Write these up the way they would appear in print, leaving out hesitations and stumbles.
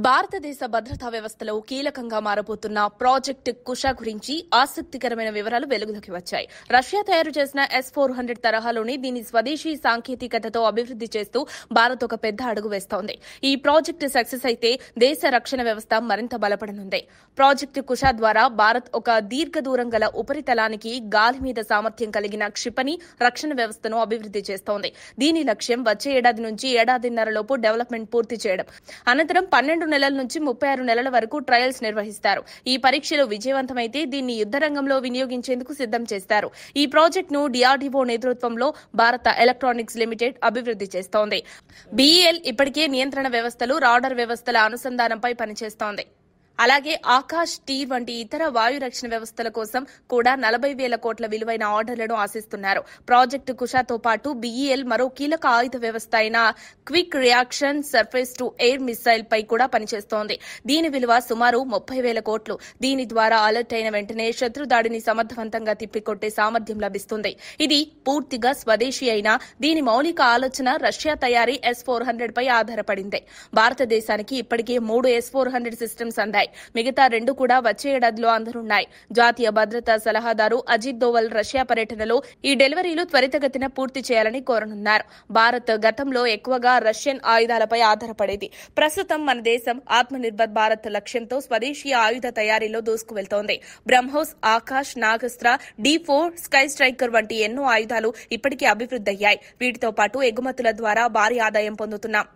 భారతదేశ భద్రతా వ్యవస్థలో కీలకంగా మారబోతున్న ప్రాజెక్ట్ కుష గురించి ఆసక్తికరమైన వివరాలు వెలుగులోకి వచ్చాయి. రష్యా తయారు చేసిన S-400 తరహాలోని దీని స్వదేశీ సాంకేతికతతో అభివృద్ది చేస్తూ భారత్ ఒక పెద్ద అడుగు వేస్తోంది. ఈ ప్రాజెక్టు సక్సెస్ అయితే దేశ రక్షణ వ్యవస్థ మరింత బలపడనుంది. ప్రాజెక్టు కుష ద్వారా భారత్ ఒక దీర్ఘ దూరం గల ఉపరితలానికి గాలి మీద సామర్థ్యం కలిగిన క్షిపణి రక్షణ వ్యవస్థను అభివృద్ది చేస్తోంది. దీని లక్ష్యం వచ్చే ఏడాది నుంచి ఏడాదిన్నరలోపు డెవలప్మెంట్ పూర్తి చేయడం. అనంతరం 12 నెలల నుంచి 36 నెలల వరకు ట్రయల్స్ నిర్వహిస్తారు. ఈ పరీక్షలు విజయవంతమైతే దీన్ని యుద్ధ రంగంలో వినియోగించేందుకు సిద్దం చేస్తారు. ఈ ప్రాజెక్టును DRDO నేతృత్వంలో భారత ఎలక్ట్రానిక్స్ లిమిటెడ్ అభివృద్ది చేస్తోంది. BEL ఇప్పటికే నియంత్రణ వ్యవస్థలు, రాడార్ వ్యవస్థల అనుసంధానంపై పనిచేస్తోంది. అలాగే ఆకాశ్ టీ వంటి ఇతర వాయు రక్షణ వ్యవస్థల కోసం కూడా 40,000 కోట్ల విలువైన ఆర్డర్లను ఆశిస్తున్నారు. ప్రాజెక్టు కుషాతో పాటు BEL మరో కీలక ఆయుధ వ్యవస్థ అయిన quick reaction surface to air missile పై కూడా పనిచేస్తోంది. దీని విలువ సుమారు 30,000 కోట్లు. దీని ద్వారా అలర్ట్ అయిన వెంటనే శత్రు దాడిని సమర్థవంతంగా తిప్పికొట్టే సామర్థ్యం లభిస్తుంది. ఇది పూర్తిగా స్వదేశీ అయినా దీని మౌలిక ఆలోచన రష్యా తయారీ S-400 పై ఆధారపడింది. భారతదేశానికి ఇప్పటికే 3 S-400 సిస్టమ్స్ అందాయి. మిగతా 2 కూడా వచ్చే ఏడాదిలో అందనున్నాయి. జాతీయ భద్రతా సలహాదారు అజిత్ దోవల్ రష్యా పర్యటనలో ఈ డెలివరీలు త్వరితగతిన పూర్తి చేయాలని కోరనున్నారు. భారత్ గతంలో ఎక్కువగా రష్యన్ ఆయుధాలపై ఆధారపడేది. ప్రస్తుతం మన దేశం ఆత్మనిర్భర్ భారత్ లక్ష్యంతో స్వదేశీ ఆయుధ తయారీలో దూసుకువెళ్తోంది. BrahMos, Akash, Nagastra, D4, sky striker వంటి ఎన్నో ఆయుధాలు ఇప్పటికే అభివృద్దయ్యాయి. వీటితో పాటు ఎగుమతుల ద్వారా భారీ ఆదాయం పొందుతున్నాం.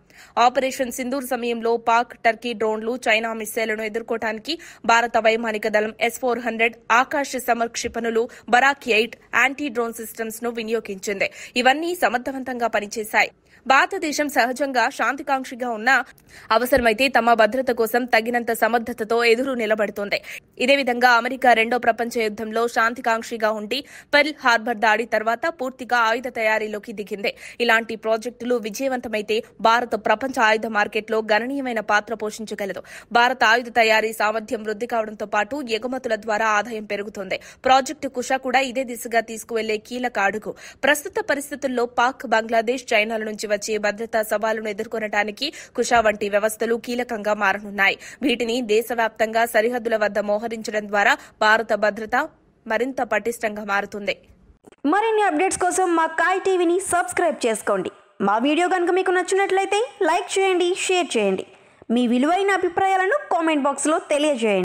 ఆపరేషన్ సింధూర్ సమయంలో పాక్, టర్కీ డ్రోన్లు, చైనా మిస్సైళ్లను ఎదుర్కోవడానికి భారత వైమానిక దళం S-400 ఆకాశ సమర్ క్షిపణులు, బరాక్ 8 యాంటీ డ్రోన్ సిస్టమ్స్ ను వినియోగించింది. ఇవన్నీ సమర్థవంతంగా పనిచేశాయి. భారతదేశం సహజంగా శాంతికాంక్షిగా ఉన్నా అవసరమైతే తమ భద్రత కోసం తగినంత సమర్థతతో ఎదురు నిలబడుతోంది. ఇదే విధంగా అమెరికా 2వ ప్రపంచ యుద్దంలో శాంతికాంక్షిగా ఉండి పెర్ల్ హార్బర్ దాడి తర్వాత పూర్తిగా ఆయుధ తయారీలోకి దిగింది. ఇలాంటి ప్రాజెక్టులు విజయవంతమైతే భారత్ ప్రపంచ ఆయుధ మార్కెట్లో గణనీయమైన పాత్ర పోషించగలదు. భారత ఆయుధ తయారీ సామర్థ్యం వృద్ధి కావడంతో పాటు ఎగుమతుల ద్వారా ఆదాయం పెరుగుతోంది. ప్రాజెక్టు కుష కూడా ఇదే దిశగా తీసుకువెళ్లే కీలక అడుగు. ప్రస్తుత పరిస్థితుల్లో పాక్, బంగ్లాదేశ్, చైనాల నుంచి వచ్చే భద్రతా సవాలును ఎదుర్కొనడానికి కుష వంటి వ్యవస్థలు కీలకంగా మారనున్నాయి. వీటిని దేశవ్యాప్తంగా సరిహద్దుల వద్ద మోహరించడం ద్వారా భారత భద్రత మరింత పటిష్టంగా మారుతుంది. మరిన్ని అప్డేట్స్ కోసం మా కాయ్ టీవీని సబ్స్క్రైబ్ చేసుకోండి. మా వీడియో కనుక మీకు నచ్చినట్లయితే లైక్ చేయండి, షేర్ చేయండి. మీ విలువైన అభిప్రాయాలను కామెంట్ బాక్స్లో తెలియజేయండి.